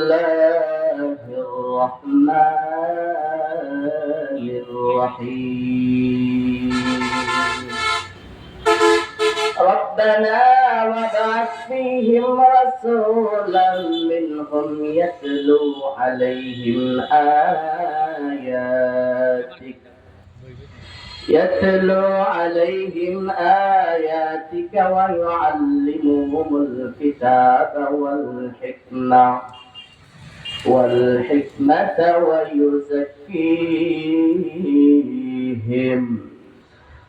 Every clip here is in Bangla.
الله الرحمن الرحيم ربنا وابعث فيهم رسولا منهم يتلو عليهم آياتك ويعلمهم الكتاب والحكمة ويزكيهم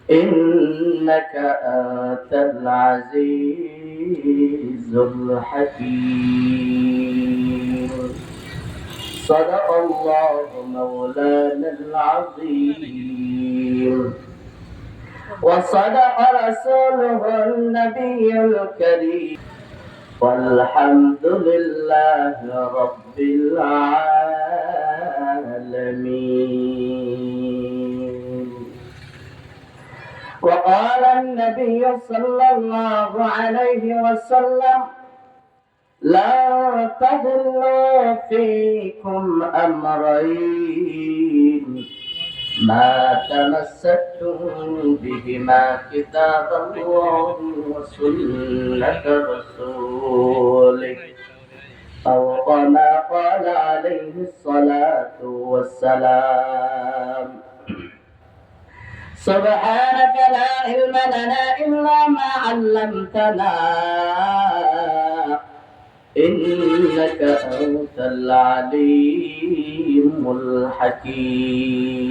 إنك أنت العزيز الحكيم صدق الله مولانا العظيم وصدق رسوله النبي الكريم والحمد لله رب العالمين. وقال النبي صلى الله عليه وسلم لا تضلوا فيكم أمرين ما تمسكتم بهما كتاب الله وسنة رسوله أو كما قال عليه الصلاة والسلام. سبحانك لا علم لنا إلا ما علمتنا إنك أنت العليم الحكيم.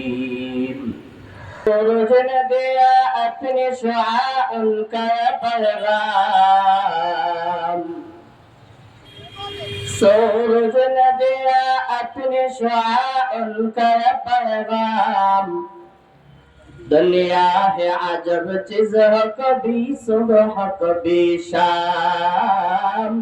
سورج نبيا अपने शुआ उनका पैगाम सूरज नदिया अपने शुआ उनका पैगाम दुनिया है अजब चीज हो कभी सुबह कभी शाम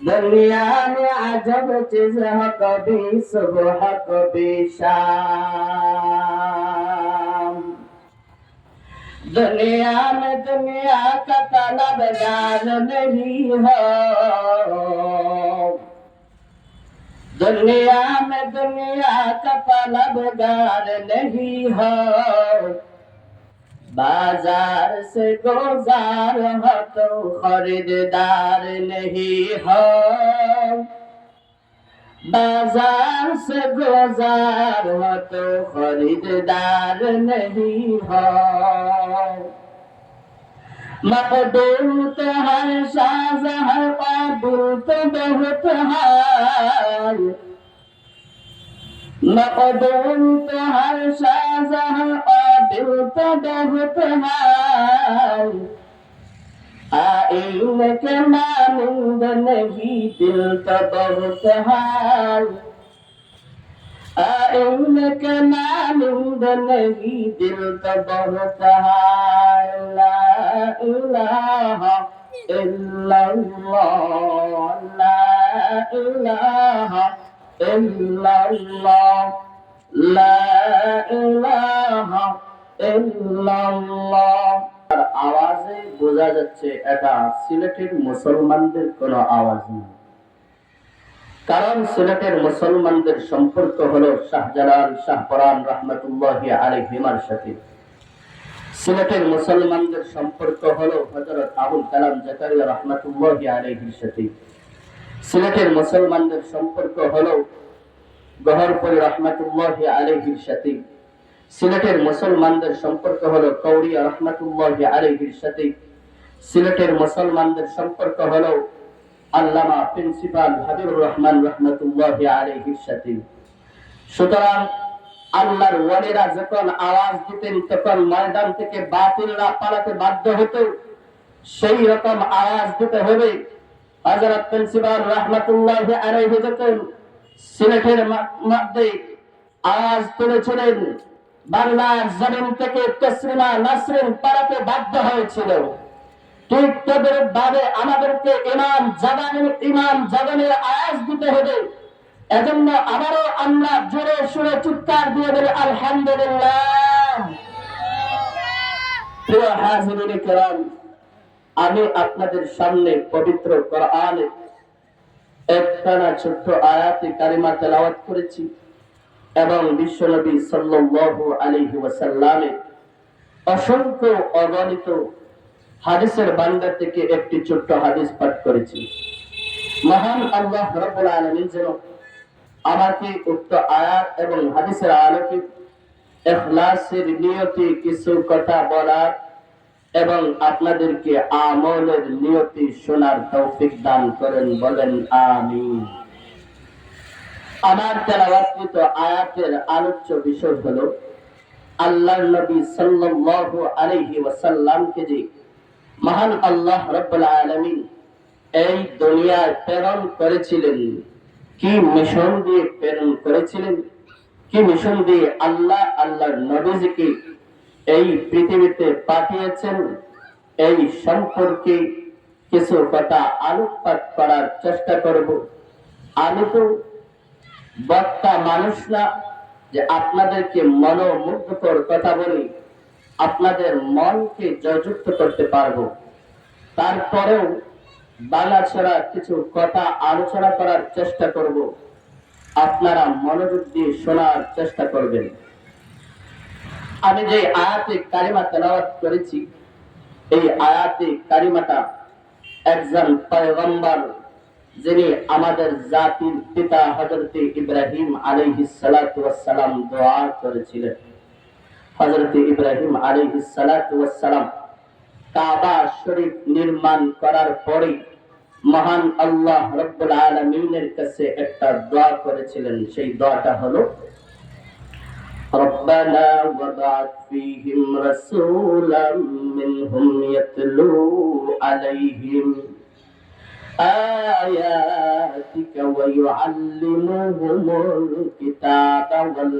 दुनिया में अजब चीज है कभी सुबह कभी शाम दुनिया में दुनिया का तलबगार नहीं हो दुनिया में दुनिया का तलबगार नहीं हो बाजार से गुजार हो तो खरीदार नहीं हो बाजार से गुजार हो तो खरीदार नहीं हो मकदूर तो हर शाज़ हर काबिल तो बहुत हाल मकदूर तो हर शाज़ हर काबिल तो बहुत हाल आइल के मानंद नहीं दिल तो बहुत हाल आइल के मानंद नहीं दिल तो बहुत हाल ला इलाहा इल्लल्लाह ला इलाहा इल्लल्लाह ला इलाहा इल्लल्लाह। আওয়াজে বোঝা যাচ্ছে এটা সিলেটের মুসলমানদের কোনো আওয়াজ নয়, কারণ সিলেটের মুসলমানদের সম্পর্ক হলো শাহজালাল শাহপরান রহমতুল্লাহি আলাইহিমার সাথে। সিলেটের মুসলমানদের সম্পর্ক হলো হযরত আবুল কালাম জাকারিয়া রহমতুল্লাহি আলাইহির সাথে। সিলেটের মুসলমানদের সম্পর্ক হলো গহরপুরি রহমতুল্লাহি আলাইহির সাথে। সিলেটের মুসলমানদের সম্পর্ক হলো কৌরিয়া রহমতুল্লাহি আলাইহির সাথে। সিলেটের মুসলমানদের সম্পর্ক হলো আল্লামা প্রিন্সিপাল হাবিবুর রহমান রহমতুল্লাহি আলাইহির সাথে। সুতরাং আল্লাহর ওয়ালিরা যখন আওয়াজ দিতেন তখন ময়দান থেকে বাতিলরা পালাতে বাধ্য হতো, সেই রকম আওয়াজ দিতে হবে। হযরত প্রিন্সিপাল রহমতুল্লাহি আলাইহি যখন সিলেটের মধ্যে আওয়াজ তুলেছিলেন, বাংলার জমিন থেকে তসলিমা নাসরিন পালাতে বাধ্য হয়েছিল। ঠিক তদ্রুপ ভাবে আমাদেরকে ইমাম জাগানের আওয়াজ দিতে হবে। এজন্য আবারও আমরা জোরে সুরে চিৎকার দিয়ে বলি আলহামদুলিল্লাহ। প্রিয় হাজিরিন কিরাম, আমি আপনাদের সামনে পবিত্র কোরআনের একটানা ছোট্ট আয়াতে কারিমা তেলাওয়াত করেছি এবং বিশ্বনবী সাল্লাল্লাহু আলাইহি ওয়াসাল্লামের অসংখ্য অগণিত হাদিসের ভান্ডার থেকে একটি ছোট্ট হাদিস পাঠ করেছি। মহান আল্লাহ রাব্বুল আলামিন যেন আমাকে উক্ত আয়াত এবং হাদিসের আলোকে ইখলাসের নিয়তে কিছু কথা বলার এবং আপনাদেরকে আমলের নিয়তে শোনার তৌফিক দান করেন, বলেন আমিন। আমার তেলাওয়াতকৃত আয়াতের আলোচ্য বিষয় হলো আল্লাহর নবী সাল্লাল্লাহু আলাইহি ওয়াসাল্লামকে যে মহান আল্লাহ রাব্বুল আলামিন এই দুনিয়ায় প্রেরণ করেছিলেন, কি মিশন দিয়ে প্রেরণ করেছিলেন, কি মিশন দিয়ে আল্লাহর নবীজিকে এই পৃথিবীতে পাঠিয়েছেন, এই সম্পর্কে কিছু কথা আলোকপাত করার চেষ্টা করব। আমি তো বক্তা মানুষ না যে আপনাদেরকে মনোমুগ্ধকর কথা বলি, আপনাদের মনকে জয়যুক্ত করতে পারবো। তারপরেও বাংলা ছাড়া কিছু কথা আলোচনা করার চেষ্টা করব, আপনারা মনোযোগ দিয়ে শোনার চেষ্টা করবেন। আমি যে আয়াতে কারিমা তেলাওয়াত করেছি, এই আয়াতে কারিমাটা একজন পয়গম্বর, যিনি আমাদের জাতির পিতা হযরত ইব্রাহিম আলাইহিস সালাতু ওয়াস সালাম দোয়া করেছিলেন। হযরত ইব্রাহিম আলাইহিস সালাতু ওয়াস সালাম কাবা শরীফ নির্মাণ করার পরে মহান আল্লাহ রাব্বুল আলামিনের কাছে একটা দোয়া করেছিলেন। সেই দোয়াটা হলো রব্বানা ওয়াবআথ ফীহিম রাসূলাম মিনহুম ইয়াতলু আলাইহিম আয়াতিকা ওয়া ইউআল্লিমুহুমুল কিতাবা ওয়াল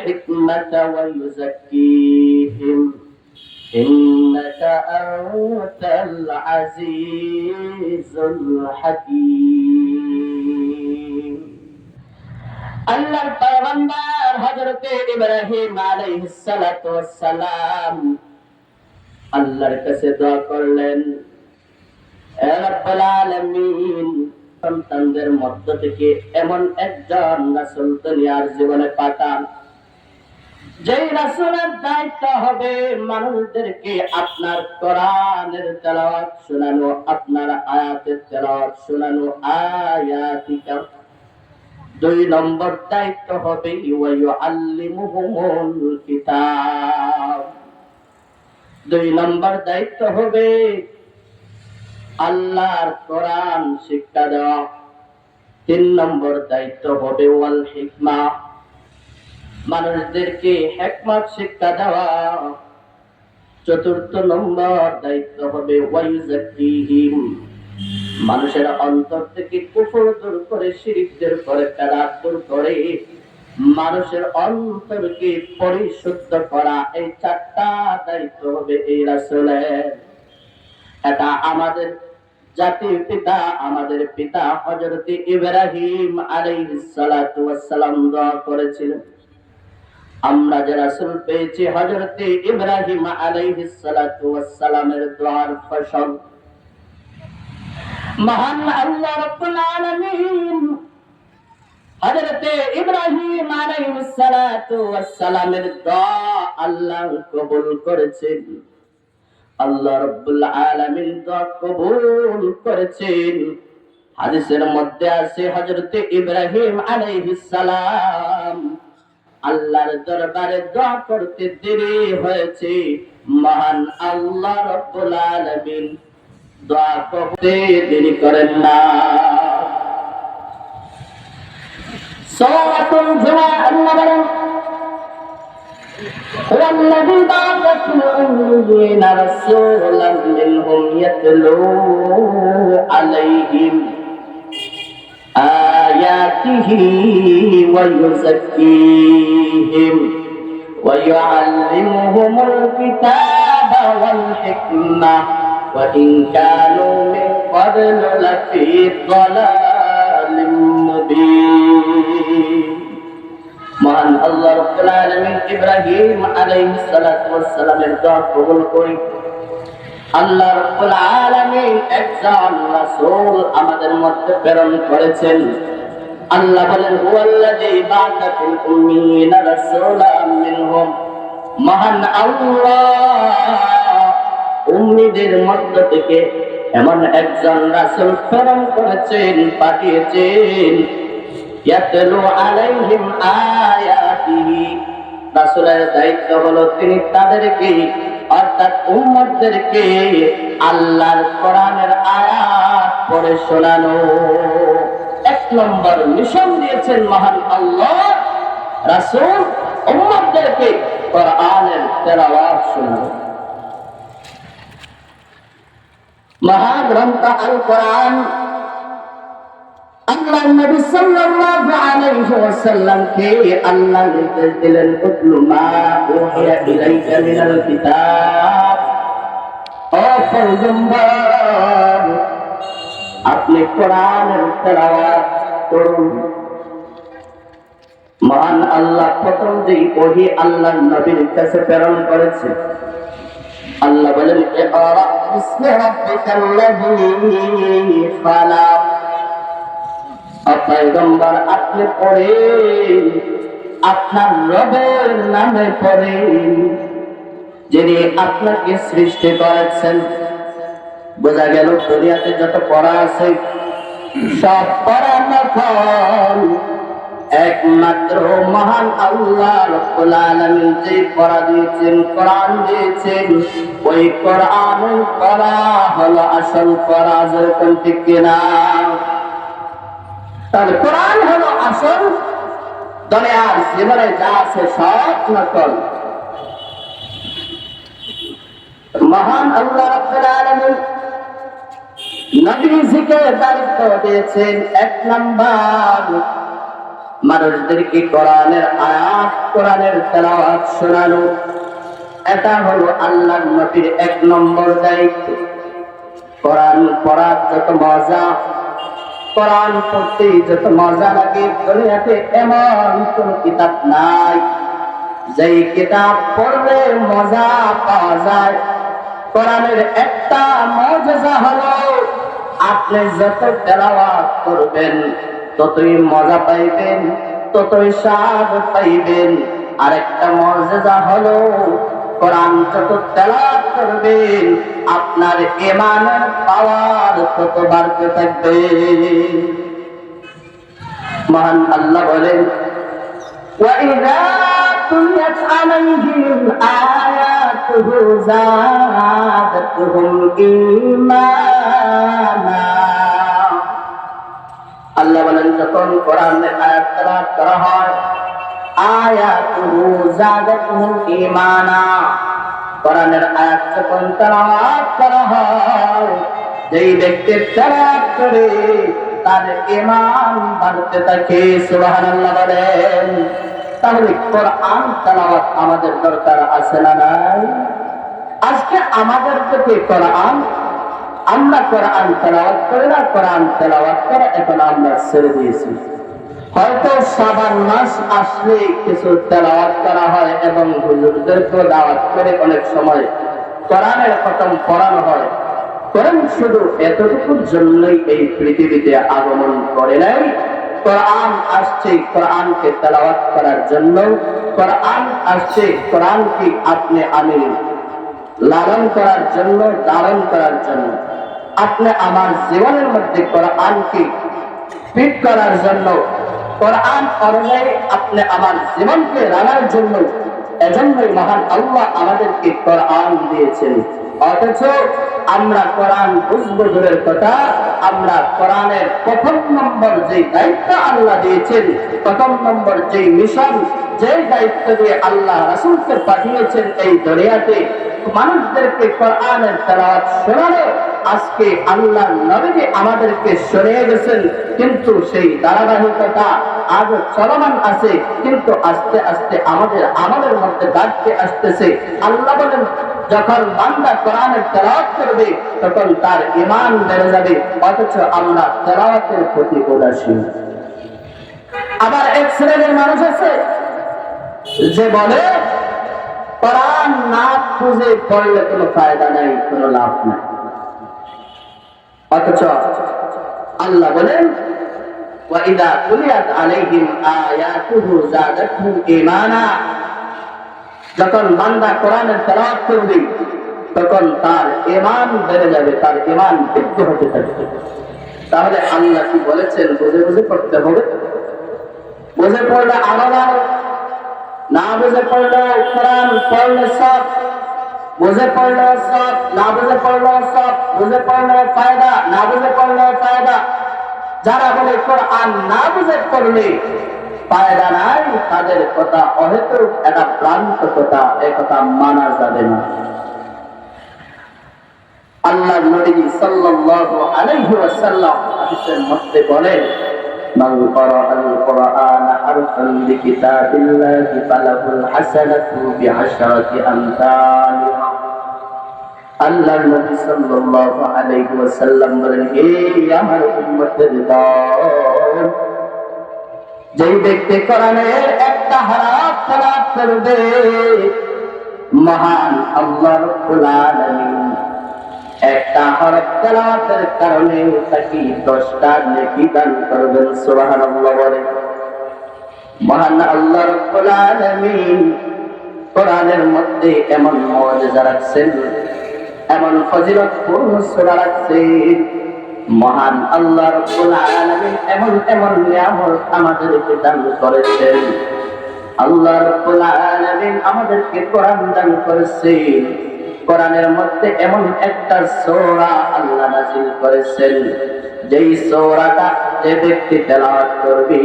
হিকমাতা ওয়া ইউযাক্কিহিম ইন্নাকা আনতাল আজিজুল হাকীম। আল্লাহর পয়গম্বর হযরত ইব্রাহিম আলাইহিস সালাতু ওয়াস সালাম আল্লাহর কাছে দোয়া করলেন, হে রব্বুল আলামিন, সন্তানদের মধ্য থেকে এমন একজন রাসূল দুনিয়ার জীবনে পাঠান, যেই রাসূলের দায়িত্ব হবে মানুষদেরকে আপনার কোরআনের তেলাওয়াত শোনানো, আপনার আয়াতের তেলাওয়াত শোনানো। আয়াতিকা, দুই নম্বর দায়িত্ব হবে ওয়া ইউআল্লিমুহুমুল কিতাব, দুই নম্বর দায়িত্ব হবে আল্লাহর কোরআন শিক্ষা দেওয়া। তিন নম্বর দায়িত্ব হবে ওয়াল হিকমা, মানুষদেরকে হিকমত শিক্ষা দেওয়া। চতুর্থ নম্বর দায়িত্ব হবে ওয়া ইউযাক্কিহিম, মানুষের অন্তর থেকে কুফর দূর করে, শিরকদের করে, বেদাত দূর করে মানুষের অন্তরকে পরিশুদ্ধ করা। এই চারটা দায়িত্ব হবে এই রাসূলের। এটা আমাদের জাতির পিতা, আমাদের পিতা হযরত ইব্রাহিম আলাইহিস সালাতু ওয়াস সালাম দোয়া করেছিলেন। আমরা যে রাসূল পেয়েছি হযরত ইব্রাহিম আলাইহিস সালাতু ওয়াস সালামের দোয়ার ফসল। মহান আল্লাহ রাব্বুল আলামিন হযরত ইব্রাহিম আলাইহিস সালাতু ওয়াস সালামের দোয়া আল্লাহ কবুল করেছেন। আল্লাহ রাব্বুল আলামিন দোয়া কবুল করেছেন। হাদিসের মধ্যে আছে হযরত ইব্রাহিম আলাইহিস সালাম আল্লাহর দরবারে দোয়া করতে দেরি হয়েছে, মহান আল্লাহ রাব্বুল আলামিন দোয়া করতে দেরি করেন না। সূরাতুল জুমআ আল্লাহ বলেন, هو الذي بعث في الأميين رسولا منهم يتلو عليهم آياته ويزكيهم ويعلمهم الكتاب والحكمة وإن كانوا من قبل لفي ضلال مبين। মহান আল্লাহ রাব্বুল আলামিন ইব্রাহিম আলাইহিস সালাতু ওয়াস সালামের দোয়া কবুল করে আল্লাহ রাব্বুল আলামিন একজন রাসূল আমাদের মধ্যে প্রেরণ করেছেন। আল্লাহ বলেন হুয়াল্লাযী বা'আসা ফিল উম্মিয়িনা রাসূলাম মিনহুম, মহান আল্লাহ উম্মীদের মধ্য থেকে এমন একজন রাসূল প্রেরণ করেছেন, পাঠিয়েছেন। ইয়াতলু আলাইহিম আয়াতিহি, রাসূলের দায়িত্ব হলো তিনি তাদেরকে অর্থাৎ উম্মতদেরকে আল্লাহর কোরআনের আয়াত পড়ে শোনানো। এক নম্বর মিশন দিয়েছেন মহান আল্লাহ, রাসূল উম্মতদেরকে কোরআনের তেলাওয়াত শোনানো। মহাগ্রন্থ আল কোরআন আল্লাহ নবী সাল্লাল্লাহু আলাইহি ওয়াসাল্লামকে আল্লাহ নির্দেশ দিলেন, উতলু মা উহিয়া ইলাইকা মিনাল কিতাব। ও পয়গম্বর, আপনি কোরআনের তেলাওয়াত করুন। মহান আল্লাহ প্রথম যে ওহী আল্লাহর নবীর কাছে প্রেরণ করেছে, আল্লাহ বলেন ইকরা বিসমি রাব্বিকাল্লাযী খালাক। পয়গম্বর আপনি পড়েন, আপনার রবের নামে পড়েন, যিনি আপনাকে সৃষ্টি করেছেন। বোঝা গেল দুনিয়াতে যত পড়া আছে সব পড়া নকল, একমাত্র মহান আল্লাহ রাব্বুল আলামিন যে পড়া দিয়েছেন, কোরআন দিয়েছেন, ওই কোরআনের পড়া হলো আসল পড়া। যেরকম ঠিক কিনা? তাহলে কোরআন হলো আসল, দুনিয়ার জীবনে যা আছে সব নকল। মহান আল্লাহ রাব্বুল আলামিন নবীজিকে দায়িত্ব দিয়েছেন এক নাম্বার মানুষদেরকে কোরআনের আয়াত, কোরআনের তেলাওয়াত শোনানো। এটা হলো আল্লাহর নবীর এক নম্বর দায়িত্ব। কোরআন পড়ার যত মজা, কোরআন পড়তে যত মজা লাগে, দুনিয়াতে এমন কোন কিতাব নাই যেই কিতাব পড়লে মজা পাওয়া যায়। কোরআনের একটা মুজিজা হলো আপনি যত তেলাওয়াত করবেন ততই মজা পাইবেন, ততই স্বাদ পাইবেন। আরেকটা মুজিজা হলো কোরআন যত তেলাওয়াত করবেন আপনার ঈমানের পাওয়ার তত বাড়তে থাকবে। মহান আল্লাহ বলেন ওয়াইযা তুলিয়াত আলাইহিম আয়াতুহু যাদাতুহুম ঈমানা। আল্লাহ বলেন যখন কোরআনের আয়াত তেলাওয়াত করা হয়, আয়াতুহু যাদাতুহুম ঈমানা, কোরআনের আয়াত যখন তেলাওয়াত করা হয়, যেই ব্যক্তি তেলাওয়াত করে তার ঈমান বাড়তে থাকে। সুবহানাল্লাহ বলেন। তাহলে কোরআন তেলাওয়াত আমাদের দরকার আছে না নাই? আজকে আমাদের থেকে কোরআন, আমরা কোরআন তেলাওয়াত করি না, কোরআন তেলাওয়াত করে এখন আমরা ছেড়ে দিয়েছি। হয়তো শাবান মাস আসলে কিছু তেলাওয়াত করা হয় এবং হুজুরদেরকে দাওয়াত করে অনেক সময় কোরআনের খতম পড়ানো হয়। কোরআন শুধু এতটুকুর জন্যই এই পৃথিবীতে আগমন করে নাই। কোরআন আসছে কোরআনকে তেলাওয়াত করার জন্য, কোরআন আসছে কোরআনকে আপনি আমি লালন করার জন্য, ধারণ করার জন্য। আপনি আমার জীবনের মধ্যে কোরআনকে ফিট করার জন্য, কোরআন অনুযায়ী আপনি আমার জীবনকে রাখার জন্য। এজন্যই মহান আল্লাহ আমাদেরকে কোরআন দিয়েছেন। অথচ আমরা কোরআন বুঝবো দূরের কথা, আমরা কোরআনের প্রথম নম্বর যে দায়িত্ব আল্লাহ দিয়েছেন, প্রথম নম্বর যে মিশন, যে দায়িত্ব দিয়ে আল্লাহ রাসূলকে পাঠিয়েছেন এই দুনিয়াতে মানুষদেরকে কোরআনের তেলাওয়াত শোনানো, আজকে আল্লাহ নবী আমাদেরকে শুনিয়ে গেছেন, কিন্তু সেই ধারাবাহিকতা আজও চলমান আছে। কিন্তু আস্তে আস্তে আমাদের আমলের মধ্যে ঘাটতি আসতেছে। আল্লাহ বলেন যখন বান্দা কোরআনের তেলাওয়াত করবে তখন তার ঈমান বেড়ে যাবে, অথচ আমরা তেলাওয়াতের প্রতি উদাসীন। আবার এক শ্রেণীর মানুষ আছে যে বলে কোরআন না বুঝে পড়লে কোনো ফায়দা নাই, কোনো লাভ নাই। অথচ আল্লাহ বলেন ওয়াইদা তুলিয়াত আলাইহিম আয়াতুহু যাদাতহুম ঈমানা, যখন বান্দা কোরআনের তেলাওয়াত করবে তখন তার ঈমান বেড়ে যাবে, তার ঈমান বৃদ্ধি হতে থাকবে। তাহলে আল্লাহ কি বলেছেন বুঝে বুঝে পড়তে হবে। বুঝে পড়লে আরো ভালো, না বুঝে পড়লে কোরআন পড়লে সব, বুঝে পড়লে সব, না বুঝে পড়লে সব, বুঝে পড়লে ফায়দা, না বুঝে পড়লে ফায়দা। যারা বলে কোরআন না বুঝে পড়লে ফায়দা নাই, তাদের কথা অহেতুক, এটা ভ্রান্ত কথা, এ কথা মানা যাবে না। আল্লাহ নবী সাল্লাল্লাহু আলাইহি ওয়াসাল্লাম হাদিসের মধ্যে বলেন মান ক্বারাআল কুরআনা হারফান বিকিতাবিল্লাহি ফালাহুল হাসানাতু বিআশরাতি আমসালিহা। আল্লাহ নবী সাল্লাল্লাহু আলাইহি ওয়াসাল্লাম বলেন, হে আমার উম্মতের দল, যেই ব্যক্তি কোরআনের একটা হরফ তেলাওয়াত করবে, মহান আল্লাহ রাব্বুল আলামিন একটা হরফ তেলাওয়াতের কারণে তাকে 10টা নেকি দান করবেন। সুবহানাল্লাহ বলে। মহান আল্লাহ রাব্বুল আলামিন কোরআনের মধ্যে এমন মুআজিজা রাখছেন, এমন ফজিলতপূর্ণ সূরা রাখছেন। মহান আল্লাহ রাব্বুল আলামিন এমন এমন নিয়ামত আমাদেরকে দান করেছেন। আল্লাহ রাব্বুল আলামিন আমাদেরকে কোরআন দান করেছেন। কোরআনের মধ্যে এমন একটা সূরা আল্লাহ নাযিল করেছেন, যেই সূরাটা যে ব্যক্তি তেলাওয়াত করবে,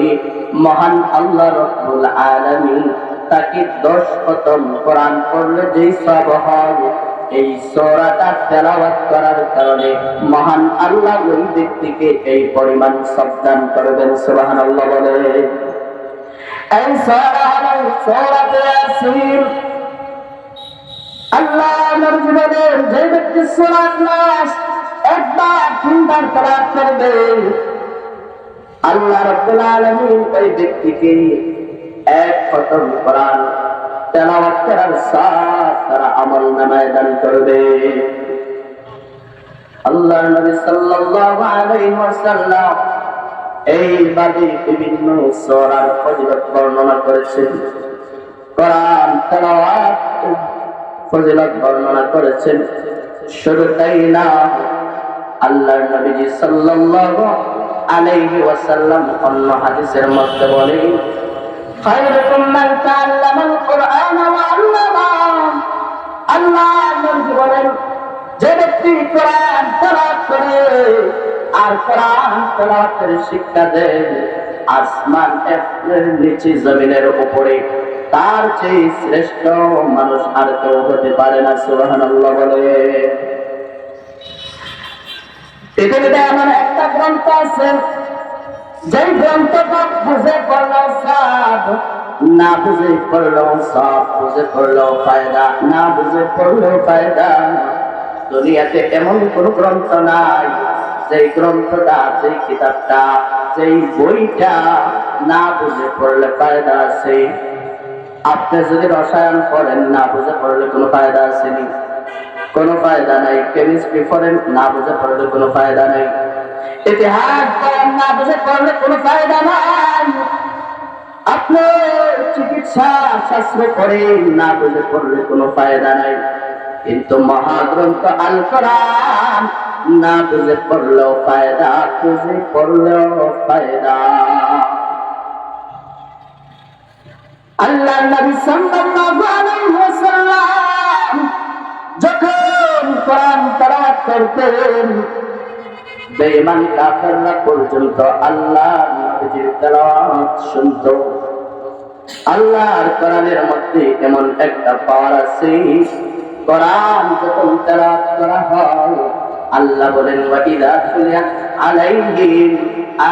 মহান আল্লাহ রাব্বুল আলামিন তাকে 10 খতম কোরআন পড়লে যেই সওয়াব হয়, এই সূরাটা তেলাওয়াত করার কারণে মহান আল্লাহ ওই ব্যক্তিকে এই পরিমাণ সওয়াব দান করবেন। সুবহানাল্লাহ বলে। এই সূরা হলো সূরাতুল ইয়াসিন। আল্লাহ নবী বলেন, যে ব্যক্তি সূরা নাস একবার তিনবার তেলাওয়াত করবে, আল্লাহ রাব্বুল আলামিন ওই ব্যক্তিকে 1 খতম কোরআন তেলাওয়াত করার সাথ তারা আমলনামায় দান করবে। আল্লাহর নবী সাল্লাল্লাহু আলাইহি ওয়াসাল্লাম এইভাবে বিভিন্ন সূরার ফজিলত বর্ণনা করেছেন, কোরআন তেলাওয়াত ফজিলত বর্ণনা করেছেন। শুধু তাই না, আল্লাহর নবী সাল্লাল্লাহু আলাইহি ওয়াসাল্লাম অন্য হাদিসের মধ্যে বলেন, খায়রুকুম মান তাআল্লামাল কুরআন ওয়া আল্লামাহু। আল্লাহ নবী বলেন, যে ব্যক্তি কোরআন তেলাওয়াত করে আর কোরআন তেলাওয়াতের শিক্ষা দেয়, আসমান এর নিচে জমিনের উপরে তার চেয়ে শ্রেষ্ঠ মানুষ আর কেউ হতে পারে না। সুবহানাল্লাহ বলে। পৃথিবীতে এমন একটা গ্রন্থ আছে, যে গ্রন্থটা বুঝে পড়লেও সওয়াব, না বুঝে পড়লেও সওয়াব, বুঝে পড়লেও ফায়দা, না বুঝে পড়লেও ফায়দা। দুনিয়াতে এমন কোন গ্রন্থ নাই যেই গ্রন্থটা, যেই কিতাবটা, যেই বইটা না বুঝে পড়লে ফায়দা আছে। আপনি যদি রসায়ন পড়েন, না বুঝে পড়লে কোনো ফায়দা আসেনি, কোনো ফায়দা নাই। কেমিস্ট্রি পড়েন, না বুঝে পড়লে কোনো ফায়দা নাই। ইতিহাস পড়েন, না বুঝে পড়লে কোনো ফায়দা নাই। আপনি চিকিৎসা শাস্ত্র পড়েন, না বুঝে পড়লে কোনো ফায়দা নাই। কিন্তু মহাগ্রন্থ আল কোরআন না বুঝে পড়লেও ফায়দা, বুঝে পড়লেও ফায়দা। আল্লাহ নবী সাল্লাল্লাহু আলাইহি ওয়াসাল্লাম যখন কোরআন তেলাওয়াত করতেন, বেঈমান কাফেররা পর্যন্ত আল্লাহ নবীর তেলাওয়াত শুনতো। আল্লাহর কোরআনের মধ্যে এমন একটা পাওয়ার আছে, কোরআন যখন তেলাওয়াত করা হয়, আল্লাহ বলেন ওয়াইদা তুলিয়াত আলাইহিম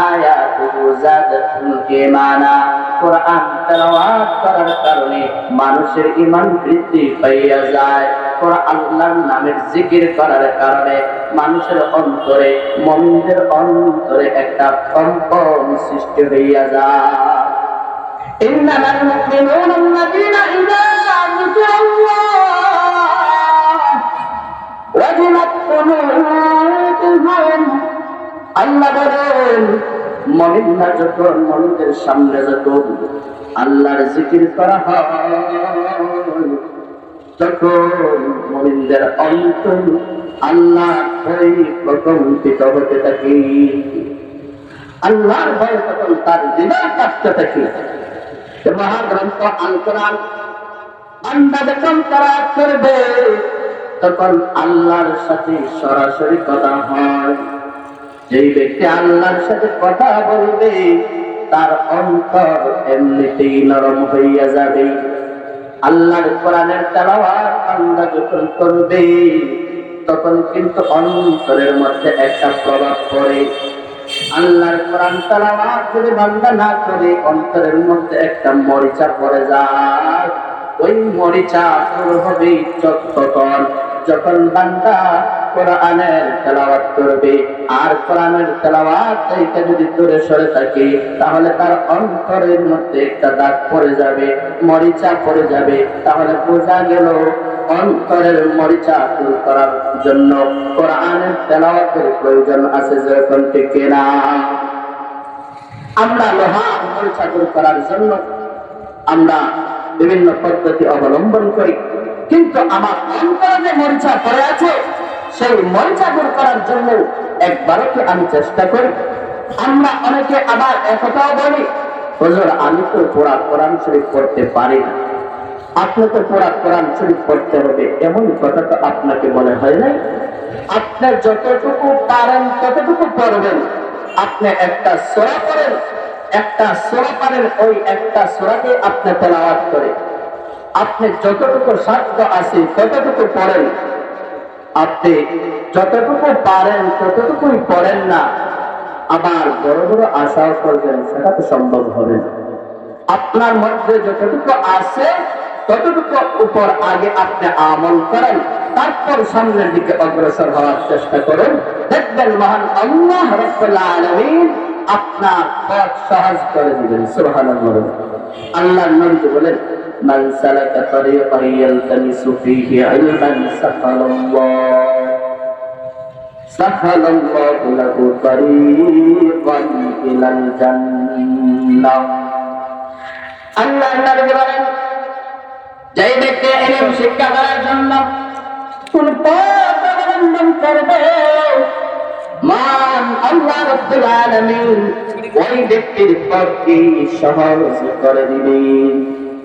আয়াতুহু যাদাতহুম ঈমানা। কোরআন তেলাওয়াত করার কারণে মানুষের ঈমান বৃদ্ধি পাইয়া যায়। কোরআন আল্লাহর নামের জিকির করার কারণে মানুষের অন্তরে, মুমিনদের অন্তরে একটা কম্পন সৃষ্টি হইয়া যায়। ইন্নামাল মুমিনুনা আল্লাযীনা ইযা যুকিরাল্লাহ আল্লাহ বলেন মুমিনরা যখন মুমিনদের সামনে যখন আল্লাহর জিকির করা হয় তখন মুমিনদের অন্তর আল্লাহ ভয়ে প্রকম্পিত হতে থাকে, আল্লাহর ভয়ে তখন তার হৃদয় কাঁপতে থাকে। মহাগ্রন্থ আল কোরআন বান্দা যখন তেলাওয়াত করবে তখন আল্লাহর সাথে সরাসরি কথা হয়। যেই ব্যক্তি আল্লাহর সাথে কথা বলবে তার অন্তর এমনিতেই নরম হইয়া যাবে। আল্লাহর কোরআনের তেলাওয়াত বান্দা যখন করবে তখন কিন্তু অন্তরের মধ্যে একটা প্রভাব পড়ে। আল্লাহর কোরআন তেলাওয়াত যদি বান্দা না করে অন্তরের মধ্যে একটা মরিচা পড়ে যায়। ওই মরিচা দূর হবে যতক্ষণ যখন বান্দা কোরআনের তেলাওয়াত করবে। আর কোরআনের তেলাওয়াত থেকে যদি দূরে সরে থাকে তাহলে তার অন্তরের মধ্যে একটা দাগ পড়ে যাবে, মরিচা পড়ে যাবে। তাহলে বোঝা গেল অন্তরের মরিচা দূর করার জন্য কোরআনের তেলাওয়াতের প্রয়োজন আছে। যখন ঠিক না আমরা লোহা মরিচা দূর করার জন্য আমরা বিভিন্ন পদ্ধতি অবলম্বন করি, কিন্তু আমার অন্তরে যে মরিচা পড়ে আছে সেই মরিচা দূর করার জন্য একবারও কি আমি চেষ্টা করি? আমরা অনেকে আবার একথাও বলি, হুজুর আমি তো পুরা কোরআন শরীফ পড়তে পারি না। আপনি তো পুরা কোরআন শরীফ পড়তে হবে এমন কথা তো আপনাকে মনে হয় নাই? আপনি যতটুকু পারেন ততটুকু পড়বেন। আপনি একটা সূরা পড়েন, একটা সূরা পারেন, ওই একটা সূরাকে আপনি তেলাওয়াত করেন। আপনি যতটুকু সাধ্য আছে ততটুকু পড়েন। আপনি যতটুকু পারেন ততটুকুই পড়েন না, আবার বড় বড় আশাও করবেন, সেটা তো সম্ভব হবে না। আপনার মধ্যে যতটুকু আছে ততটুকু উপর আগে আপনি আমল করেন, তারপর সামনের দিকে অগ্রসর হওয়ার চেষ্টা করেন। দেখবেন মহান আল্লাহ রাব্বুল আলামিন আপনার পথ সহজ করে দিবেন। সুবহানাল্লাহ। আল্লাহর নবী বলেন মান সালাকা তরিকান ইয়ালতামিসু ফীহি ইলমান সাহালাল্লাহু লাহু তরিকান ইলাল জান্নাহ। আল্লাহর নবী বলেন যেই ব্যক্তি ইলম শিক্ষা করার জন্য কোন পথ অবলম্বন করবে মান আল্লাহ রাব্বুল আলামিন ওই ব্যক্তির পথকে সহজ করে দিবেন।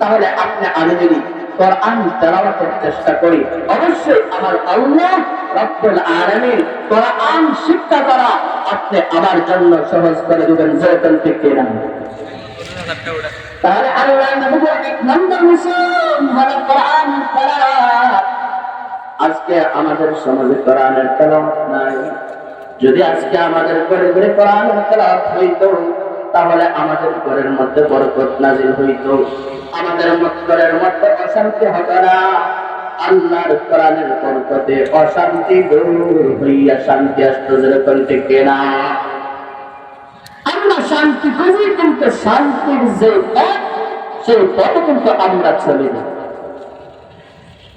তাহলে আপনি আমি যদি কোরআন তেলাওয়াতের চেষ্টা করি অবশ্যই আমার আল্লাহ রাব্বুল আলামিন কোরআন শিক্ষা করা আপনি আমার জন্য সহজ করে দিবেন। যতন ঠিক না তাহলে আল্লাহ নবী এক নম্বর মিশন হলো কোরআন তেলাওয়াত। আজকে আমাদের সমাজে কোরআনের তেলাওয়াত নাই। যদি আজকে আমাদের ঘরে ঘরে কোরআনের তেলাওয়াত হইতো তাহলে আমাদের ঘরের মধ্যে বরকত নাজিল হইতো, আমাদের ঘরের মধ্যে অশান্তি হতো না। আল্লাহর কোরআনের বরকতে অশান্তি দূর হইয়া শান্তি আসতো। যেরকম ঠিক না আমরা শান্তি খুঁজি, কিন্তু শান্তির যে পথ সেই পথে কিন্তু আমরা চলি না।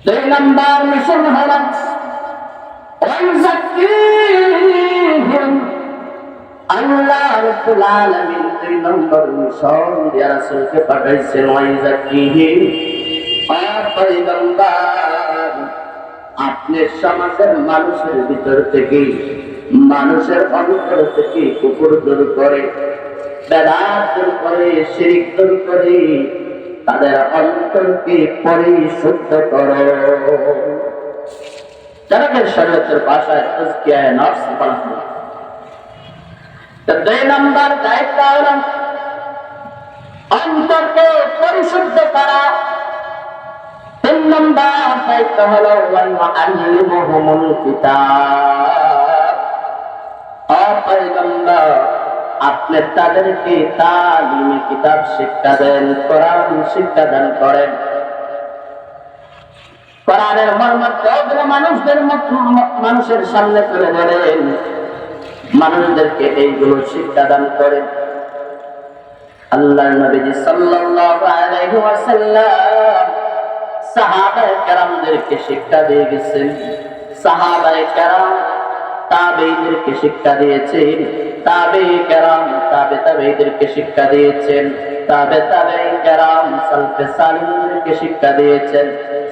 2 নম্বর মিশন হল আল্লাহ রাব্বুল আলামিন 2 নম্বর মিশন দিয়া রাসূলকে পাঠাইছেন ওয়াইজাকিহিম। পয়গম্বর আপনি সমাজের মানুষের ভিতর থেকে, মানুষের অন্তর থেকে কুফর দূর করে, বেদাত দূর করে, শিরক দূর করে তাদের অন্তরকে পরিশুদ্ধ করো। যারা শরীয়তের ভাষায় তাজকিয়ায়ে নফস বলা হয়। 2 নম্বর দায়িত্ব হলো অন্তরকে পরিশুদ্ধ করা। 3 নম্বর দায়িত্ব হলো ওয়াল্লাহিমুহুমুল কিতাব। পয়গম্বর আপনি তাদেরকে তালিমে কিতাব শিক্ষা দেন, কোরআন শিক্ষা দান করেন। কোরআনের মর্ম মানুষের সামনে তুলে ধরেন, মানুষদেরকে এইগুলো শিক্ষা দান করেন। আল্লাহর নবী সাল্লাল্লাহু আলাইহি ওয়াসাল্লাম সাহাবায়ে কেরামদেরকে শিক্ষা দিয়ে গেছেন। সাহাবায়ে কেরাম তাবেঈদেরকে শিক্ষা দিয়েছেন, তাবেঈ কেরাম তাবেঈদেরকে শিক্ষা দিয়েছেন, তাবেঈ কেরাম সালফে সালিহদেরকে শিক্ষা দিয়েছেন,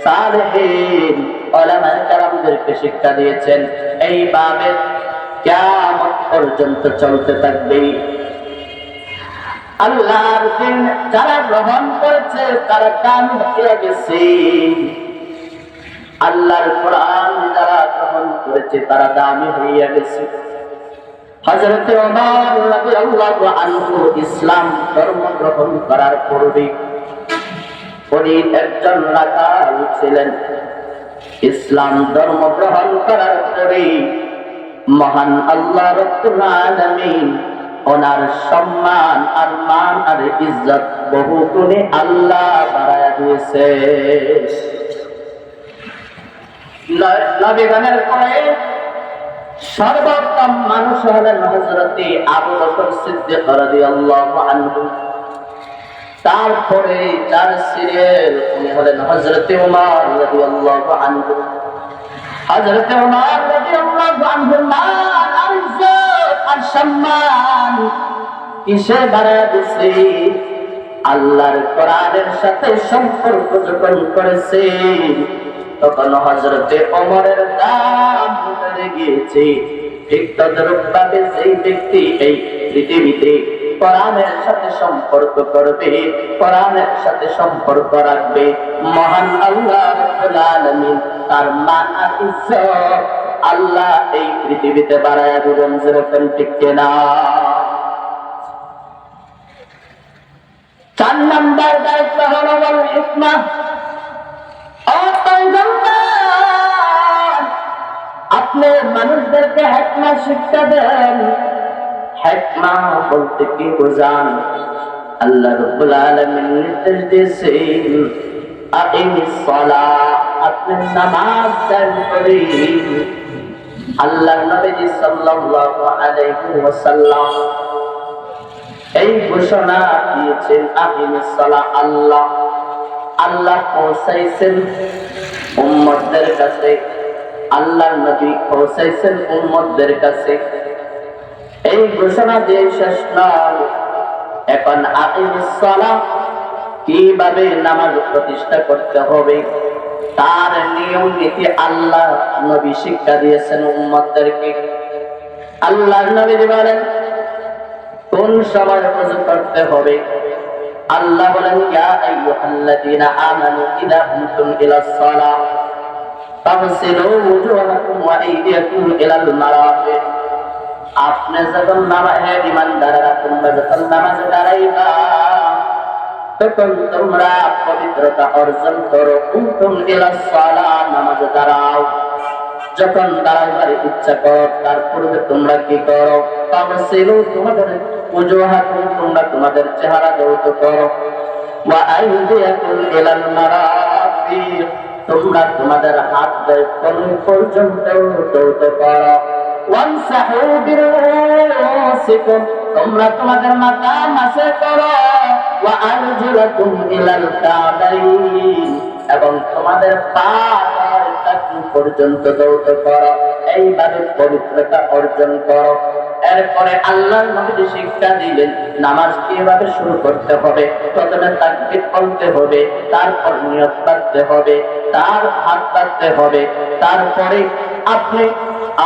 সালেহীন উলামায়ে কেরামদেরকে শিক্ষা দিয়েছেন। এইভাবে কিয়ামত পর্যন্ত চলতে থাকবে। আল্লাহর দিন যারা গ্রহণ করেছে তারা কামিল হয়ে গেছে। আল্লাহর কোরআন যারা গ্রহণ করেছে তারা দামি হয়ে গেছে। হযরত ওমর রাদিয়াল্লাহু আনহু ইসলাম ধর্ম গ্রহণ করার পূর্বে উনি একজন রাখাল ছিলেন। ইসলাম ধর্ম গ্রহণ করার পরে মহান আল্লাহ রাব্বুল আলামিন ওনার সম্মান আর মান আর ইজ্জত বহু গুণে আল্লাহ বাড়ায়া দিয়েছে। নবীগণের পরে সর্বোত্তম মানুষ হলেন হযরত আবু বকর সিদ্দিক রাদিয়াল্লাহু আনহু। তারপরে চার সিরিয়াল উনি হলেন হযরত ওমর রাদিয়াল্লাহু আনহু। হযরত ওমর রাদিয়াল্লাহু আনহুর মান আর ইজ্জত আর সম্মান কিসে বাড়ায়া দিয়েছে? আল্লাহর কোরআনের সাথে সম্পর্ক যখন করেছে তখন হযরতে ওমরের দাম বেড়ে গিয়েছে। ঠিক তদ্রূপ ভাবে সেই ব্যক্তি এই পৃথিবীতে কোরআনের সাথে সম্পর্ক করবে, কোরআনের সাথে সম্পর্ক রাখবে, মহান আল্লাহ রাব্বুল আলামিন তার মান আর ইজ্জত আল্লাহ এই পৃথিবীতে বাড়ায়া দিবেন। যেরকম ঠিক কিনা? 4 নম্বর দায়িত্ব হলো ওয়াল হিকমা। আপনি মানুষদেরকে হিকমা শিক্ষা দেন। হিকমা বলতে কি বোঝান? আল্লাহ রাব্বুল আলামিন নির্দেশ দিয়েছেন আকিমিস সালাহ, আপনি নামাজ কায়েম করেন। আল্লাহর নবী সাল্লাল্লাহু আলাইহি ওয়াসাল্লাম এই ঘোষণা দিয়েছেন আকিমিস সালাহ। আল্লাহ পৌঁছাইছেন উম্মতদের কাছে, আল্লাহর নবী পৌঁছাইছেন উম্মতদের কাছে। এই ঘোষণা দিয়ে শেষ নয়, এখন আকিমিস সালাহ কিভাবে নামাজ প্রতিষ্ঠা করতে হবে তার নিয়ম নীতি আল্লাহ নবী শিক্ষা দিয়েছেন উম্মতদেরকে। আল্লাহর নবী বলেন কোন সময় ওযু করতে হবে। আল্লাহ বলেন ইয়া আইয়ুহাল্লাযীনা আমানু ইযা কুমতুম ইলাস সালাহ ফাগসিলু ওযুহাকুম ওয়া আইদিয়াকুম ইলাল মারাফিক। আপনি যখন নামাজে ঈমানদাররা তোমরা যখন নামাজে দাঁড়াইবা তখন তোমরা পবিত্রতা অর্জন করো। কুমতুম ইলাস সালাহ, নামাজে দাঁড়াও। যখন দাঁড়াইবার ইচ্ছা করো তার পূর্বে তোমরা কি করো? ফাগসিলু, তোমাদের ওযুহাকুম, তোমরা তোমাদের চেহারা ধৌত করো। ওয়া আইদিয়াকুম ইলাল মারাফিক, তোমরা তোমাদের হাত কনুই পর্যন্ত ধৌত করো। ওয়ামসাহু বিরুসিকুম, তোমরা তোমাদের মাথা মাসে করো। ওয়া আরজুলাকুম ইলাল কাবাইন, এবং তোমাদের পা পর্যন্ত ধৌত করো। এইভাবে পবিত্রতা অর্জন করো। এরপরে আল্লাহর নবী শিক্ষা দিলেন নামাজ কিভাবে শুরু করতে হবে। প্রথমে তাকবীর বলতে হবে, তারপর নিয়ত করতে হবে, তার হাত পাততে হবে, তারপরে আপনি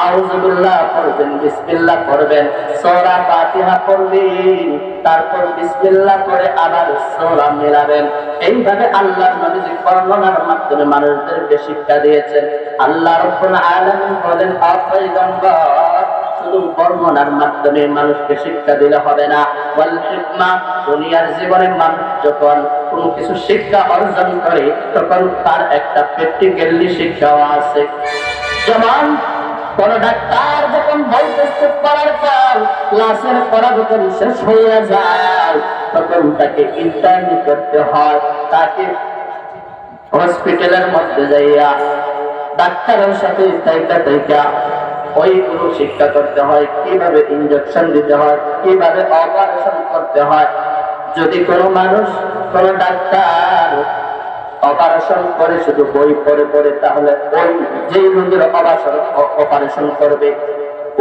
আউযু বিল্লাহ পড়বেন, বিসমিল্লাহ পড়বেন, সূরা ফাতিহা পড়বেন, তারপর বিসমিল্লাহ পড়ে আবার সূরা মিলাবেন। এইভাবে আল্লাহর নবী বর্ণনার মাধ্যমে মানুষদেরকে শিক্ষা দিয়েছেন। আল্লাহ রাব্বুল আলামিন বলেন পয়গম্বর শুধু বর্ণনার মাধ্যমে মানুষকে শিক্ষা দিলে হবে না। ওয়াল হিকমা, দুনিয়ার জীবনে মানুষ যখন কোনো কিছু শিক্ষা অর্জন করে তখন তার একটা প্র্যাকটিক্যালি শিক্ষাও আছে। যেমন কোন ডাক্তার যখন বই প্রস্তুত করার পর ক্লাসের পড়া যখন শেষ হয়ে যায় তখন তাকে ইন্টার্নি করতে হয়, তাকে হসপিটালের মধ্যে যাইয়া ডাক্তারের সাথে তাইকা ওইগুলো শিক্ষা করতে হয়, কিভাবে ইনজেকশন দিতে হয়, কিভাবে অপারেশন করতে হয়। যদি কোনো মানুষ, কোন ডাক্তার অপারেশন করে শুধু বই পড়ে তাহলে ওই যে রোগীর অপারেশন করবে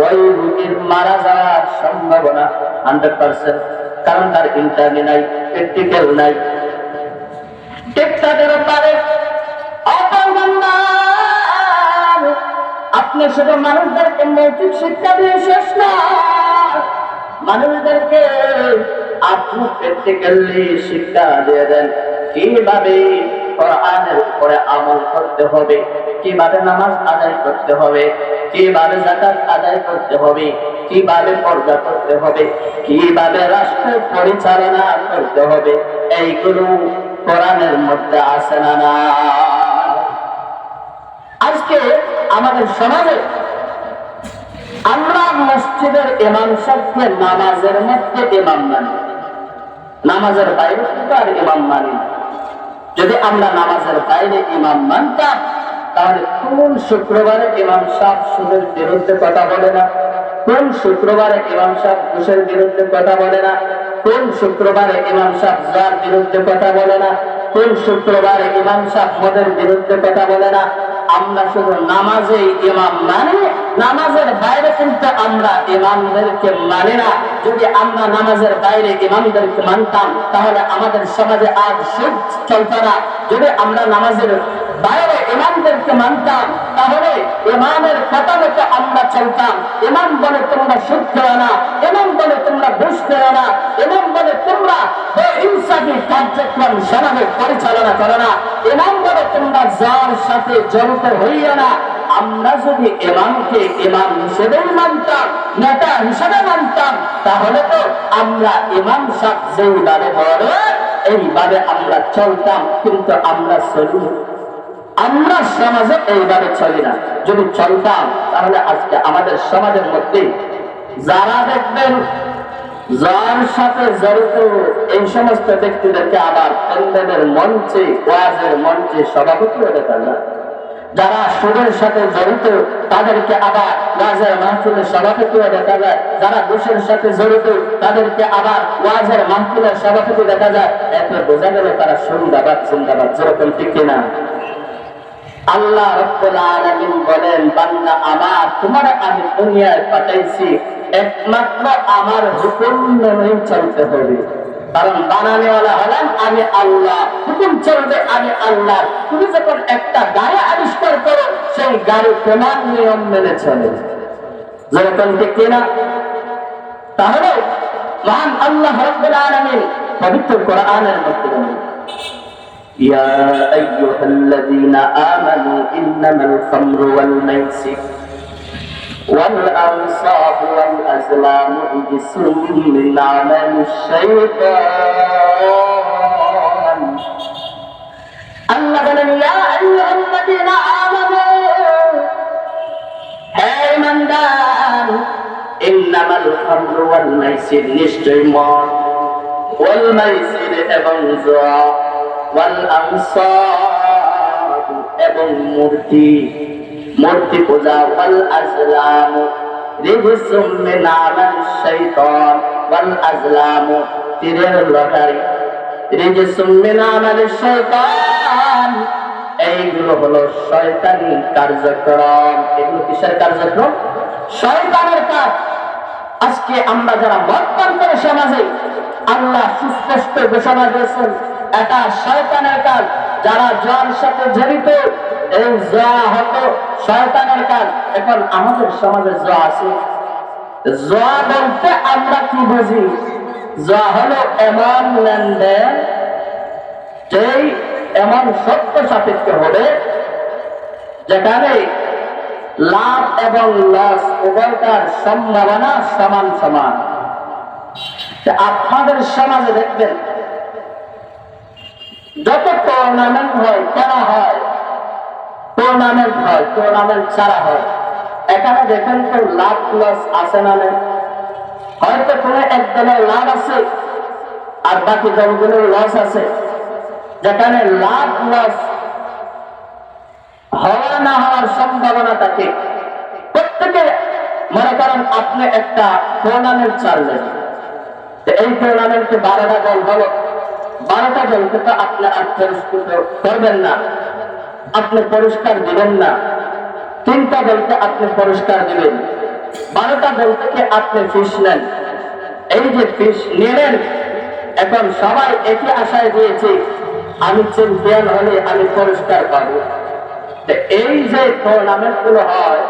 ওই রোগীর মারা যাওয়ার সম্ভাবনা 100%, কারণ তার ইন্টারনি নাই, প্র্যাকটিক্যাল নাই। ঠিক তাদের পারে আপনি শুধু মানুষদেরকে মৌখিক শিক্ষা দিয়ে শেষ না, মানুষদেরকে আপনি প্র্যাকটিক্যালি শিক্ষা দিয়ে দেন কিভাবে কোরআনের উপরে আমল করতে হবে, কিভাবে নামাজ আদায় করতে হবে, কিভাবে যাকাত আদায় করতে হবে, কিভাবে পর্দা করতে হবে, কিভাবে রাষ্ট্র পরিচালনা করতে হবে। এইগুলো কোরআনের মধ্যে আছে না? না। আজকে আমাদের সমাজে আমরা মসজিদের ইমাম সাহেবকে নামাজের মধ্যে ইমাম মানি, নামাজের বাইরে আর ইমাম মানি। যদি আমরা নামাজের বাইরে ইমাম মানতাম, তাহলে কোন শুক্রবারে ইমাম সাহেব সুদের বিরুদ্ধে কথা বলে না, কোন শুক্রবারে ইমাম সাহেব ঘুষের বিরুদ্ধে কথা বলে না, কোন শুক্রবারে ইমাম সাহেব জুয়ার বিরুদ্ধে কথা বলে না, কোন শুক্রবারে ইমাম সাহেব মদের বিরুদ্ধে কথা বলে না। আমরা শুধু নামাজে ইমাম মানি, নামাজের বাইরে কিন্তু আমরা ইমামদেরকে মানি না। যদি আমরা নামাজের বাইরে ইমামদেরকে মানতাম, তাহলে আমাদের সমাজে আজ সুদ চলত না। যদি আমরা নামাজের বাইরে ইমামদেরকে মানতাম, তাহলে ইমামের কথা মতো আমরা চলতাম। ইমাম বলে তোমরা সুদ করো না, ইমাম বলে তোমরা ঘুষ করো না, ইমাম বলে তোমরা ইনসাফি কার্যক্রম সমাজে পরিচালনা করো না, ইমাম বলে তোমরা যার সাথে জড়িত হইও না। আমরা যদি ইমামকে ইমাম হিসেবে মানতাম, নেতা হিসেবে মানতাম, তাহলে তো আমরা ইমাম সাহেব যেইভাবে বলে এইভাবে আমরা চলতাম। কিন্তু আমরা চলি, আমরা সমাজে এইভাবে চলি না। যদি চলতাম, তাহলে আজকে আমাদের সমাজের মধ্যে যারা দেখবেন যার সাথে জড়িত এই সমস্ত ব্যক্তিদেরকে আবার প্যান্ডেলের মঞ্চে, ওয়াজের মঞ্চে সভাপতি দেখা যায়। যারা সুদের সাথে জড়িত তাদেরকে আবার ওয়াজের মাহফিলের সভাপতি দেখা যায়। যারা ঘুষের সাথে জড়িত তাদেরকে আবার ওয়াজের মাহফিলের সভাপতি দেখা যায়। এতে বোঝা গেল তারা সুন্দাবাদ জিন্দাবাদ, যেরকম ঠিক কিনা? আল্লাহ রাব্বুল আলামিন বলেন, বান্দা আমার, তোমারে আমি দুনিয়ায় পাঠাইছি একমাত্র আমার হুকুম মেনে চলতে হবে। কারণ বানানেওয়ালা হলাম আমি আল্লাহ, হুকুম চলবে আমি আল্লাহ। তুমি যখন একটা গাড়ি আবিষ্কার করো, সেই গাড়ি তোমার নিয়ম মেনে চলে, যেরকম ঠিক কিনা? তাহলে মহান আল্লাহ রাব্বুল আলামিন পবিত্র কোরআনের মধ্যে বলেন, يا أيها الذين آمنوا إنما الخمر والميسر والأنصاب والأزلام رجس من عمل الشيطان الله بلن يا أيها الذين آمنوا هاي من دان إنما الخمر والميسر نشتري مات والميسر ابن زوا এবং মূর্তি, মূর্তি পূজা, ওয়াল আজলাম রিজসুম মিন আমাল শাইতান, ওয়াল আজলাম তীরের লটারি, রিজসুম মিন আমাল শাইতান এইগুলো হলো শয়তানি কার্যক্রম। এগুলো কিসের কার্যক্রম? শয়তানের কাজ। আজকে আমরা যারা মদ পান করে সমাজে, আল্লাহ সুস্পষ্ট ঘোষণা দিয়েছেন এটা শয়তানের কাজ। যারা জোয়ার সাথে জড়িত, এই জোয়া হতো শয়তানের কাজ। এখন আমাদের সমাজে জোয়া আছে। জোয়া বলতে আমরা কি বুঝি? জোয়া হলো এমন লেনদেন যেই এমন সত্য সাপেক্ষ হবে যেখানে লাভ এবং লস উভয়টার সম্ভাবনা সমান সমান। আপনাদের সমাজে দেখবেন যত টুর্নামেন্ট হয়, খেলা হয়, টুর্নামেন্ট হয়, টুর্নামেন্ট ছাড়া হয়, এখানে দেখেন তো লাভ লস আছে না? হয়তো কোনো এক দলের লাভ আছে আর বাকি দলগুলোর লস আছে। যেখানে লাভ লস হওয়া না হওয়ার সম্ভাবনা থাকে, প্রত্যেকে মনে করেন আপনি একটা টুর্নামেন্ট চাললেন, এই টুর্নামেন্টে 12টা দল হলো, 12টা দলকে তো আপনি আর পুরস্কৃত করবেন না, আপনি পুরস্কার দিবেন না। 3টা দলকে আপনি পুরস্কার দিবেন, 12টা বেল থেকে আপনি ফিস নেন, এই যে ফিস নিলেন, এখন সবাই একই আশায় দিয়েছে আমি চ্যাম্পিয়ন হলে আমি পুরস্কার পাবো। এই যে টুর্নামেন্ট গুলো হয়,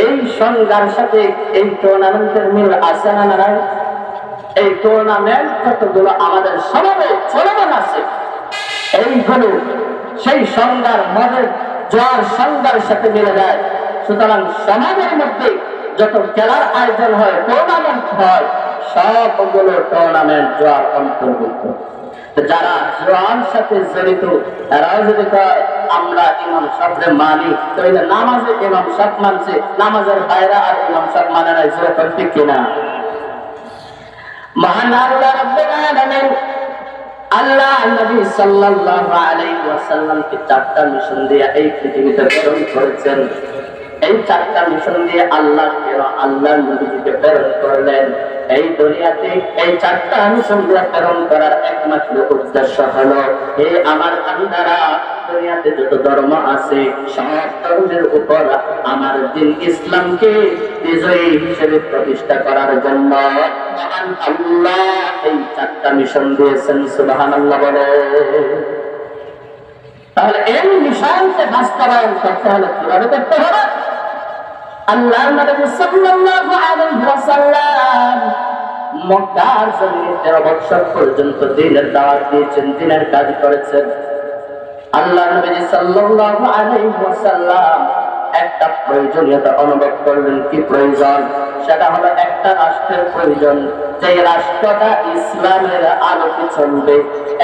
এই সংজ্ঞার সাথে এই টুর্নামেন্টের মিল আছে না নাই? এই টুর্নামেন্ট কতগুলো আমাদের সমাজে চলমান আছে, এইগুলো সেই সংজ্ঞার মদের জোয়ার সংজ্ঞার সাথে মিলে যায়। সুতরাং সমাজের মধ্যে যত খেলার আয়োজন হয়, টুর্নামেন্ট হয়, সবগুলো টুর্নামেন্ট জোয়ার অন্তর্ভুক্ত। যারা জোয়ার সাথে জড়িত তারাও যদি কয় আমরা ইমাম সাহেবকে মানি, তাহলে নামাজে ইমাম সাহেব মানছে, নামাজের বাইরে আর ইমাম সাহেব মানে নাই, যেরকম ঠিক কিনা? মহান আল্লাহ রাব্বুল আলামিন আল্লাহ নবী সাল্লাল্লাহু আলাইহি ওয়াসাল্লামকে 4টা মিশন দিয়ে এই পৃথিবীতে প্রেরণ করেছেন। এই 4টা মিশন দিয়ে আল্লাহ আল্লাহর নবীকে প্রেরণ করলেন এই দুনিয়াতে। এই 4টা মিশন দিয়ে প্রেরণ করার একমাত্র উদ্দেশ্য হলো, হে আমার বান্দারা, দুনিয়াতে যত ধর্ম আছে সব ধর্মের উপর আমার দ্বীন ইসলামকে বিজয়ী হিসেবে প্রতিষ্ঠা করার জন্য মহান আল্লাহ এই 4টা মিশন দিয়েছেন। সুবহানাল্লাহ বলে। তাহলে এই মিশনকে বাস্তবায়ন করতে হলে কিভাবে করতে হবে? আল্লাহ নবী সাল্লাল্লাহু আলাইহি ওয়াসাল্লাম মক্কার জমিনে 13 বছর পর্যন্ত দ্বীনের দাওয়াত দিয়েছেন, দ্বীনের কাজ করেছেন। আল্লাহ নবী সাল্লাল্লাহু আলাইহি ওয়াসাল্লাম একটা প্রয়োজনীয়তা অনুভব করলেন। কি প্রয়োজন? সেটা হলো একটা রাষ্ট্রের প্রয়োজন, যে রাষ্ট্রটা ইসলামের আলোকে চলবে।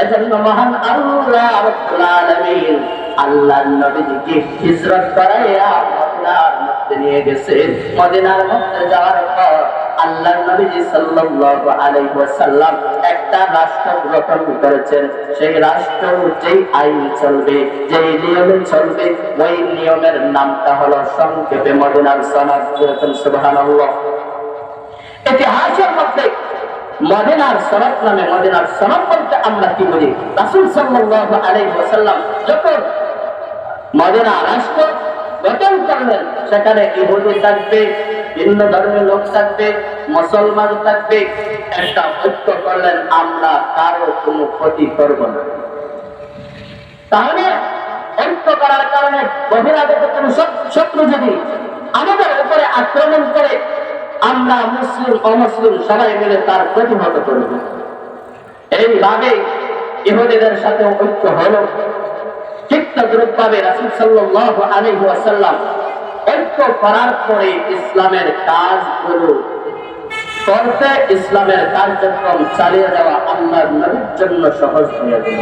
এজন্য মহান আল্লাহ রাব্বুল আলামিন আল্লাহর নবীকে হিজরত করাইয়া মদিনার মধ্যে নিয়ে গেছেন। মদিনার মধ্যে যাওয়ার পর আল্লাহর নবী সাল্লাল্লাহু আলাইহি ওয়াসাল্লাম একটা রাষ্ট্র গঠন করেছেন। সেই রাষ্ট্র যেই আইন চলবে, যেই নিয়মে চলবে, ওই নিয়মের নামটা হলো সংক্ষেপে মদিনার সনদ। সুবহানাল্লাহ। ইতিহাসের মধ্যে মদিনার সনদ নামে, মদিনার সনদ বলতে আমরা কি বুঝি? রাসূল সাল্লাল্লাহু আলাইহি ওয়াসাল্লাম যখন মদিনা রাষ্ট্র গঠন করলেন, সেখানে ইহুদি থাকবে, ভিন্ন ধর্মের লোক থাকবে, মুসলমান থাকবে, একটা ঐক্য করলেন, আমরা কারো কোনো ক্ষতি করব না। তাহলে ঐক্য করার কারণে বহিরাগত কোনো শত্রু যদি আমাদের উপরে আক্রমণ করে, আমরা মুসলিম অমুসলিম সবাই মিলে তার প্রতিহত করব। এইভাবে ইহুদিদের সাথে ঐক্য হলো। ঠিক তদ্রূপভাবে রাসূল সাল্লাল্লাহু আলাইহি ওয়াসাল্লাম ঐক্য করার পরে ইসলামের কাজগুলো করতে, ইসলামের কার্যক্রম চালিয়ে যাওয়া আল্লাহর নবীর জন্য সহজ হয়ে গেল।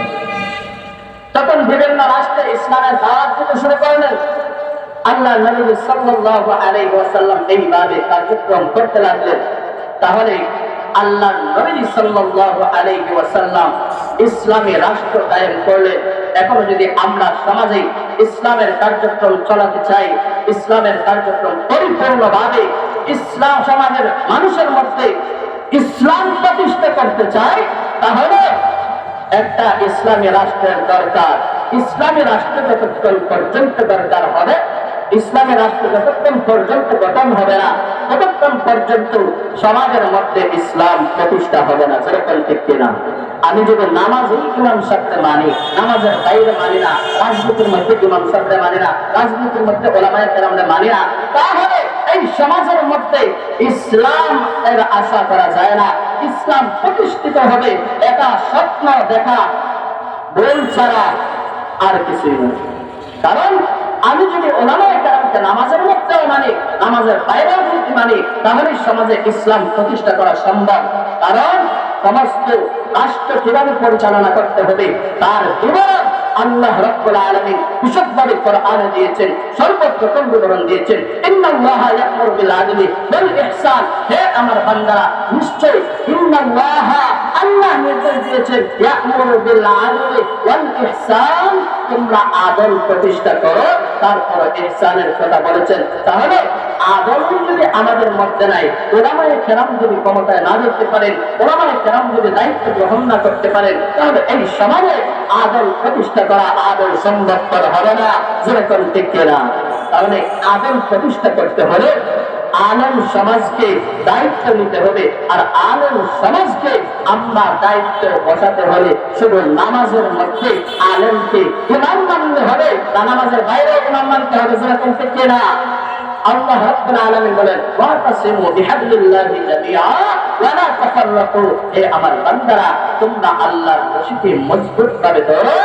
তখন বিভিন্ন রাষ্ট্রে ইসলামের দাওয়াত দিতে শুরু করলেন। আল্লাহ নবী সাল্লাল্লাহু আলাইহি ওয়াসাল্লাম এইভাবে কার্যক্রম করতে লাগলেন। তাহলে আল্লাহ নবী সাল্লাল্লাহু আলাইহি ওয়াসাল্লাম ইসলামী রাষ্ট্র কায়েম করলেন। এখনো যদি আমরা সমাজে ইসলামের কার্যক্রম চালাতে চাই, ইসলামের কার্যক্রম পরিপূর্ণভাবে ইসলাম সমাজের মানুষের মধ্যে ইসলাম প্রতিষ্ঠা করতে চাই, তাহলে একটা ইসলামী রাষ্ট্রের দরকার। ইসলামী রাষ্ট্র যতক্ষণ পর্যন্ত দরকার হবে, ইসলামী রাষ্ট্র যতক্ষণ পর্যন্ত গঠন হবে না, ততক্ষণ পর্যন্ত সমাজের মধ্যে ইসলাম প্রতিষ্ঠা হবে না। যেরকম ঠিক কিনা? আমি যদি নামাজেই ইমাম সাহেবকে মানি, নামাজের বাইরে মানি না, রাজনীতির মধ্যে ইমাম সাহেবকে মানি না, রাজনীতির মধ্যে ওলামায়ে কেরামকে মানি না, তাহলে এই সমাজের মধ্যে ইসলাম এর আশা করা যায় না। ইসলাম প্রতিষ্ঠিত হবে এটা স্বপ্ন দেখা বল ছাড়া আর কিছুই নয়। কারণ আমি যদি ওলামায়ে কেরামকে নামাজের মধ্যেও মানি, নামাজের বাইরেও যদি মানি, তাহলে সমাজে ইসলাম প্রতিষ্ঠা করা সম্ভব। কারণ সমস্ত রাষ্ট্র কিভাবে পরিচালনা করতে হবে তার বিবরণ আল্লাহ রাব্বুল আলামিন বিশদভাবে কোরআনে দিয়েছেন, সর্বপ্রথম বিবরণ দিয়েছেন, ইন্নাল্লাহা ইয়া'মুরু বিল আদলি ওয়াল ইহসান। হে আমার বান্দারা, নিশ্চয় ইন্নাল্লাহা, আল্লাহ নির্দেশ দিয়েছেন, ইয়া'মুরু বিল আদলি ওয়াল ইহসান, তোমরা আদল প্রতিষ্ঠা করো। তারপর ইহসানের কথা বলেছেন। তাহলে আদল যদি আমাদের মধ্যে নাই, ওলামায়ে কেরাম যদি ক্ষমতায় না যেতে পারেন, ওলামায়ে কেরাম যদি দায়িত্ব গ্রহণ না করতে পারেন, তাহলে এই সমাজে আদল প্রতিষ্ঠা করা, আদল সম্ভবপর হবে না। যেরকম ঠিক কিনা? তাহলে আদল প্রতিষ্ঠা করতে হলে আলেম সমাজকে দায়িত্ব নিতে হবে। আর আলেম সমাজকে আমরা দায়িত্ব বসাতে হলে শুধু নামাজের মধ্যে আলেমকে ইমাম মানতে হবে, তা নামাজের বাইরে ইমাম মানতে হবে, যেরকম ঠিক না। আল্লাহ রাব্বুল আলামিন বলেন ওয়াতাসিমু বিহাবলিল্লাহি জামিআ ওয়া লা তাফাররাকু। হে আমার বান্দারা, তোমরা আল্লাহর রশিকে মজবুতভাবে ধরো।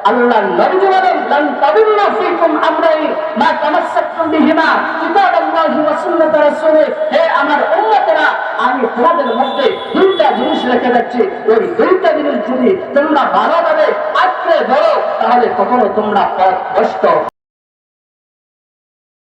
আল্লাহ নবী বলেন লান তাদিল্লু ফীকুম আমরাইন মা তামাসসাকতুম বিহিমা কিতাবাল্লাহি ওয়া সুন্নাত রাসূলিহি। হে আমার উম্মতেরা, আমি তোমাদের মধ্যে দুইটা জিনিস রেখে যাচ্ছি, ওই দুইটা জিনিস যদি তোমরা ভালোভাবে আঁকড়ে ধরো তাহলে কখনো তোমরা পথভ্রষ্ট